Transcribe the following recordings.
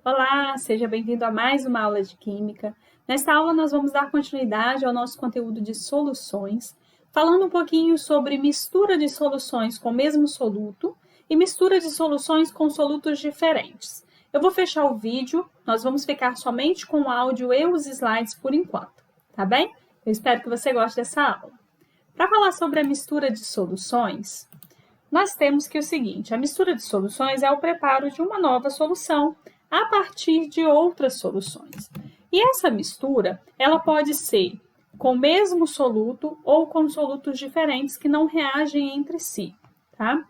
Olá, seja bem-vindo a mais uma aula de Química. Nesta aula nós vamos dar continuidade ao nosso conteúdo de soluções, falando um pouquinho sobre mistura de soluções com o mesmo soluto e mistura de soluções com solutos diferentes. Eu vou fechar o vídeo, nós vamos ficar somente com o áudio e os slides por enquanto, tá bem? Eu espero que você goste dessa aula. Para falar sobre a mistura de soluções, nós temos que o seguinte, a mistura de soluções é o preparo de uma nova solução a partir de outras soluções. E essa mistura, ela pode ser com o mesmo soluto ou com solutos diferentes que não reagem entre si, tá?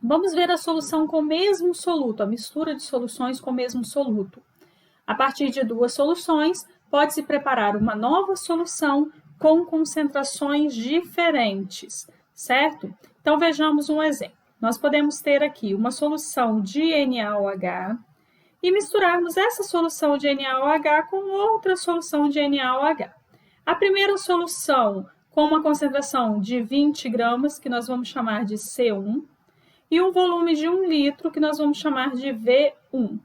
Vamos ver a solução com o mesmo soluto, a mistura de soluções com o mesmo soluto. A partir de duas soluções, pode-se preparar uma nova solução com concentrações diferentes, certo? Então, vejamos um exemplo. Nós podemos ter aqui uma solução de NaOH e misturarmos essa solução de NaOH com outra solução de NaOH. A primeira solução com uma concentração de 20 gramas, que nós vamos chamar de C1, e um volume de 1 litro, que nós vamos chamar de V1,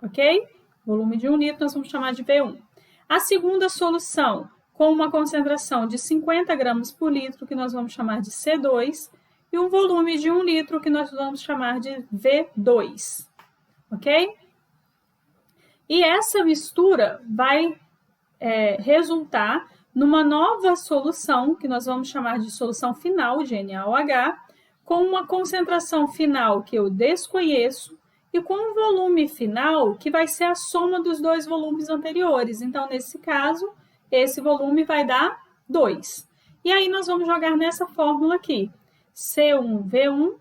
ok? Volume de 1 litro nós vamos chamar de V1. A segunda solução com uma concentração de 50 gramas por litro, que nós vamos chamar de C2, e um volume de 1 litro, que nós vamos chamar de V2, ok? E essa mistura vai resultar numa nova solução, que nós vamos chamar de solução final de NaOH, com uma concentração final que eu desconheço e com um volume final que vai ser a soma dos dois volumes anteriores. Então, nesse caso, esse volume vai dar 2. E aí, nós vamos jogar nessa fórmula aqui. C1V1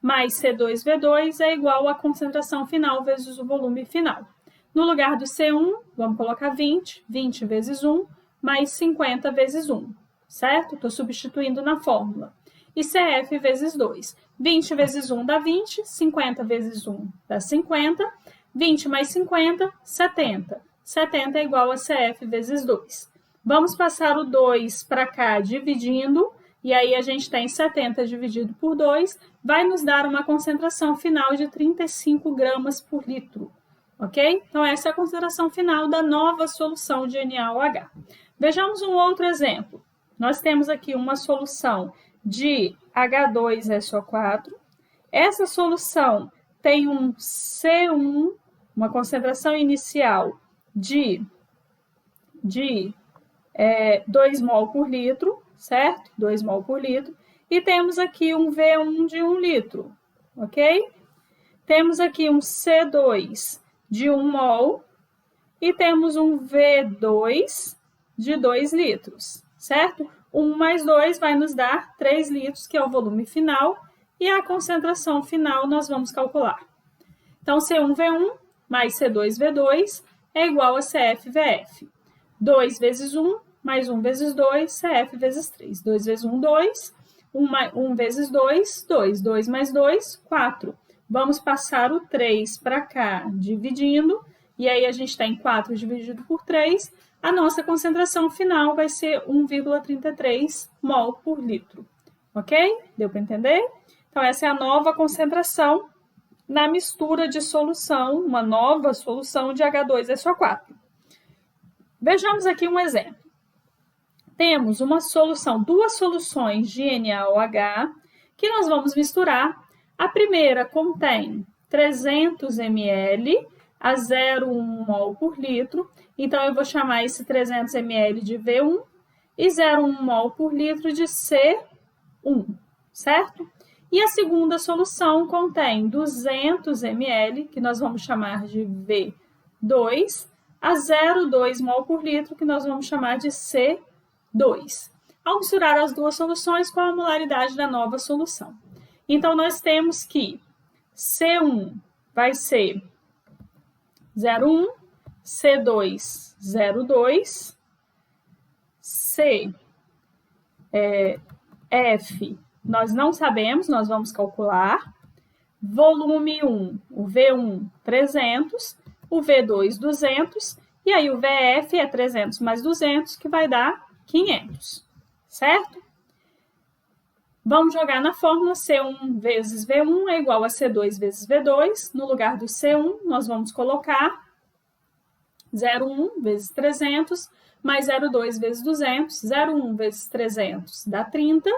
mais C2V2 é igual à concentração final vezes o volume final. No lugar do C1, vamos colocar 20, 20 vezes 1, mais 50 vezes 1, certo? Estou substituindo na fórmula. E CF vezes 2. 20 vezes 1 dá 20, 50 vezes 1 dá 50, 20 mais 50, 70. 70 é igual a CF vezes 2. Vamos passar o 2 para cá dividindo, e aí a gente tem 70 dividido por 2, vai nos dar uma concentração final de 35 gramas por litro. Ok? Então, essa é a concentração final da nova solução de NaOH. Vejamos um outro exemplo. Nós temos aqui uma solução de H2SO4. Essa solução tem um C1, uma concentração inicial de 2 mol por litro, certo? 2 mol por litro. E temos aqui um V1 de 1 litro, ok? Temos aqui um C2 de 1 mol e temos um V2 de 2 litros, certo? 1 mais 2 vai nos dar 3 litros, que é o volume final, e a concentração final nós vamos calcular. Então, C1V1 mais C2V2 é igual a CFVF. 2 vezes 1 mais 1 vezes 2, CF vezes 3. 2 vezes 1, 2. 1 vezes 2, 2. 2 mais 2, 4. Vamos passar o 3 para cá, dividindo, e aí a gente tem 4 dividido por 3, a nossa concentração final vai ser 1,33 mol por litro, ok? Deu para entender? Então, essa é a nova concentração na mistura de solução, uma nova solução de H2SO4. Vejamos aqui um exemplo. Temos uma solução, duas soluções de NaOH, que nós vamos misturar. A primeira contém 300 ml a 0,1 mol por litro. Então, eu vou chamar esse 300 ml de V1 e 0,1 mol por litro de C1, certo? E a segunda solução contém 200 ml, que nós vamos chamar de V2, a 0,2 mol por litro, que nós vamos chamar de C2. Ao misturar as duas soluções, qual a molaridade da nova solução? Então, nós temos que C1 vai ser 0,1, C2, 0,2, F, nós não sabemos, nós vamos calcular. Volume 1, o V1, 300, o V2, 200, e aí o VF é 300 mais 200, que vai dar 500, certo? Vamos jogar na fórmula C1 vezes V1 é igual a C2 vezes V2. No lugar do C1, nós vamos colocar 0,1 vezes 300, mais 0,2 vezes 200. 0,1 vezes 300 dá 30,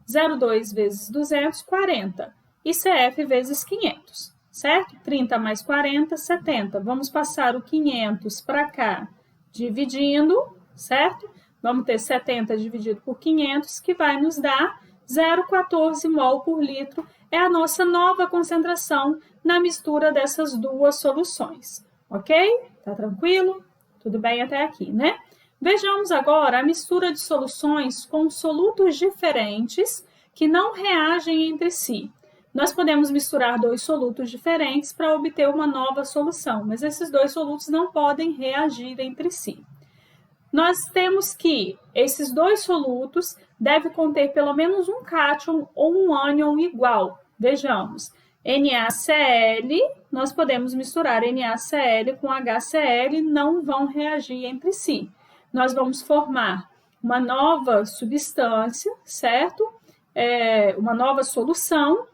0,2 vezes 200, 40. E CF vezes 500, certo? 30 mais 40, 70. Vamos passar o 500 para cá, dividindo, certo? Vamos ter 70 dividido por 500, que vai nos dar 0,14 mol por litro. É a nossa nova concentração na mistura dessas duas soluções. Ok? Tá tranquilo? Tudo bem até aqui, né? Vejamos agora a mistura de soluções com solutos diferentes que não reagem entre si. Nós podemos misturar dois solutos diferentes para obter uma nova solução, mas esses dois solutos não podem reagir entre si. Nós temos que esses dois solutos devem conter pelo menos um cátion ou um ânion igual. Vejamos, NaCl, nós podemos misturar NaCl com HCl, não vão reagir entre si. Nós vamos formar uma nova substância, certo? Uma nova solução,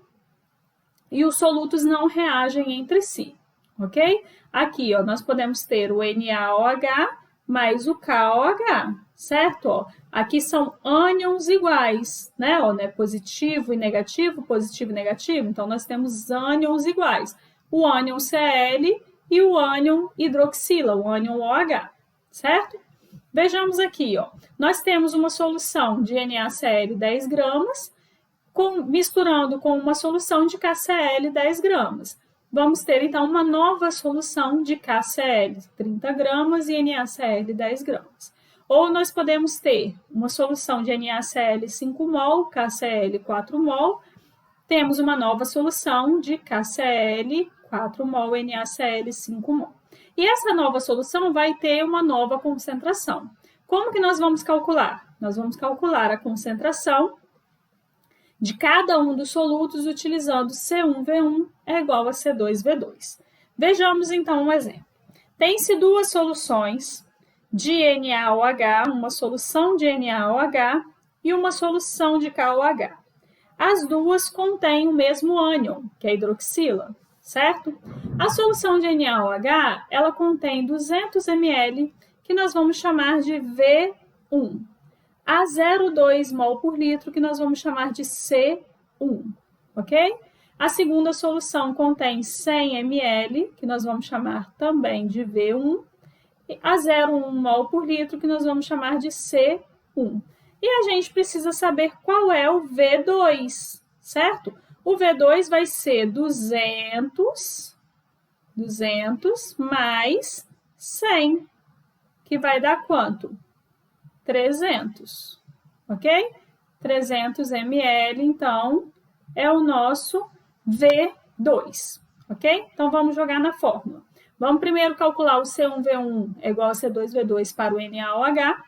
e os solutos não reagem entre si, ok? Aqui, ó, nós podemos ter o NaOH mais o KOH, certo? Ó, aqui são ânions iguais, né? Ó, né? Positivo e negativo, então nós temos ânions iguais. O ânion Cl e o ânion hidroxila, o ânion OH, certo? Vejamos aqui, ó, nós temos uma solução de NaCl 10 gramas, misturando com uma solução de KCl 10 gramas. Vamos ter, então, uma nova solução de KCl 30 gramas e NaCl 10 gramas. Ou nós podemos ter uma solução de NaCl 5 mol, KCl 4 mol. Temos uma nova solução de KCl 4 mol, NaCl 5 mol. E essa nova solução vai ter uma nova concentração. Como que nós vamos calcular? Nós vamos calcular a concentração de cada um dos solutos utilizando C1V1 é igual a C2V2. Vejamos então um exemplo. Tem-se duas soluções de NaOH, uma solução de NaOH e uma solução de KOH. As duas contêm o mesmo ânion, que é a hidroxila, certo? A solução de NaOH, ela contém 200 ml, que nós vamos chamar de V1. A 0,2 mol por litro, que nós vamos chamar de C1, ok? A segunda solução contém 100 ml, que nós vamos chamar também de V1, e a 0,1 mol por litro, que nós vamos chamar de C1. E a gente precisa saber qual é o V2, certo? O V2 vai ser 200 mais 100, que vai dar quanto? 300, ok? 300 ml, então, é o nosso V2, ok? Então, vamos jogar na fórmula. Vamos primeiro calcular o C1V1 é igual a C2V2 para o NaOH.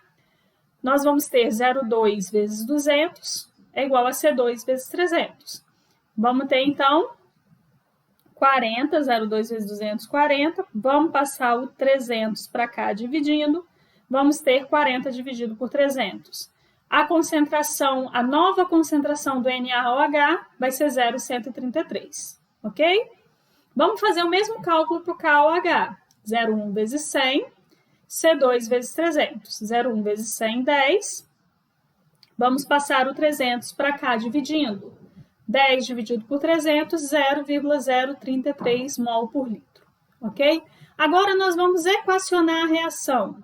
Nós vamos ter 0,2 vezes 200 é igual a C2 vezes 300. Vamos ter, então, 40, 0,2 vezes 200, 40. Vamos passar o 300 para cá dividindo. Vamos ter 40 dividido por 300. A concentração, a nova concentração do NaOH vai ser 0,133, ok? Vamos fazer o mesmo cálculo para o KOH. 0,1 vezes 100, C2 vezes 300. 0,1 vezes 100, 10. Vamos passar o 300 para cá dividindo. 10 dividido por 300, 0,033 mol por litro, ok? Agora nós vamos equacionar a reação.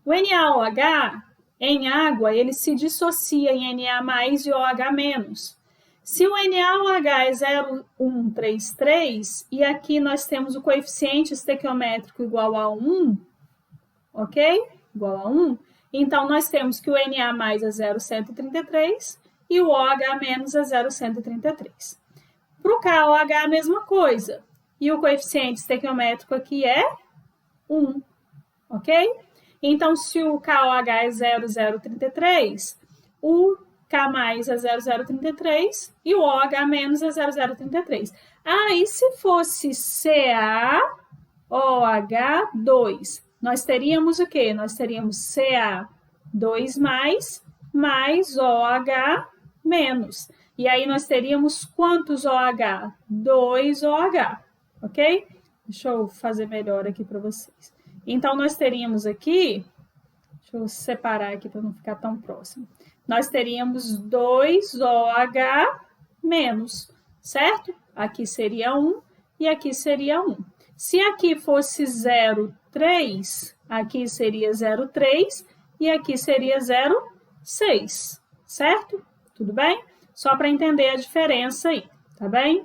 O NaOH, em água, ele se dissocia em Na+, e OH-. Se o NaOH é 0,133, e aqui nós temos o coeficiente estequiométrico igual a 1, ok? Igual a 1, então nós temos que o Na+, é 0,133 e o OH- é 0,133. Para o KOH, a mesma coisa. E o coeficiente estequiométrico aqui é 1, ok? Então, se o KOH é 0,033, o K+ é 0,033 e o OH- é 0,033. Ah, e se fosse CaOH2, nós teríamos o quê? Nós teríamos Ca2+ mais OH-. E aí nós teríamos quantos OH? 2 OH, ok? Deixa eu fazer melhor aqui para vocês. Então, nós teríamos aqui, deixa eu separar aqui para não ficar tão próximo. Nós teríamos 2 OH menos, certo? Aqui seria 1 e aqui seria 1. Se aqui fosse 0,3, aqui seria 0,3 e aqui seria 0,6, certo? Tudo bem? Só para entender a diferença aí, tá bem?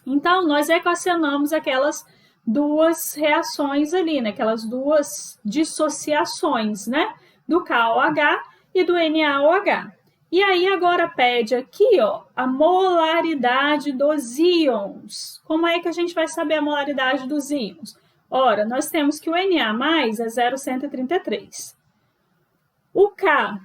Então, nós equacionamos aquelas duas reações ali, né? Aquelas duas dissociações, né? Do KOH e do NaOH. E aí agora pede aqui, ó, a molaridade dos íons. Como é que a gente vai saber a molaridade dos íons? Ora, nós temos que o Na+ é 0,133. O K+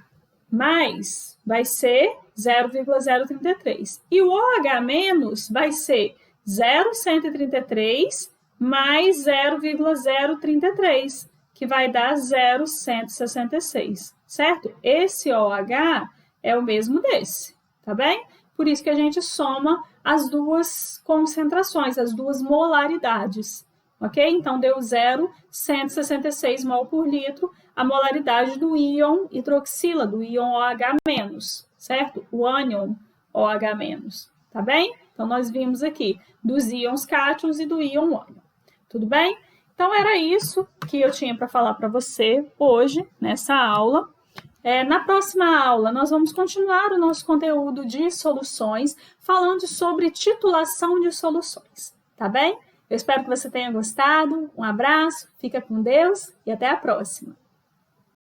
vai ser 0,033. E o OH- vai ser 0,133 mais 0,033, que vai dar 0,166, certo? Esse OH é o mesmo desse, tá bem? Por isso que a gente soma as duas concentrações, as duas molaridades, ok? Então, deu 0,166 mol por litro, a molaridade do íon hidroxila, do íon OH-, certo? O ânion OH-, tá bem? Então, nós vimos aqui dos íons cátions e do íon ânion, tudo bem? Então, era isso que eu tinha para falar para você hoje, nessa aula. Na próxima aula, nós vamos continuar o nosso conteúdo de soluções, falando sobre titulação de soluções, tá bem? Eu espero que você tenha gostado. Um abraço, fica com Deus e até a próxima!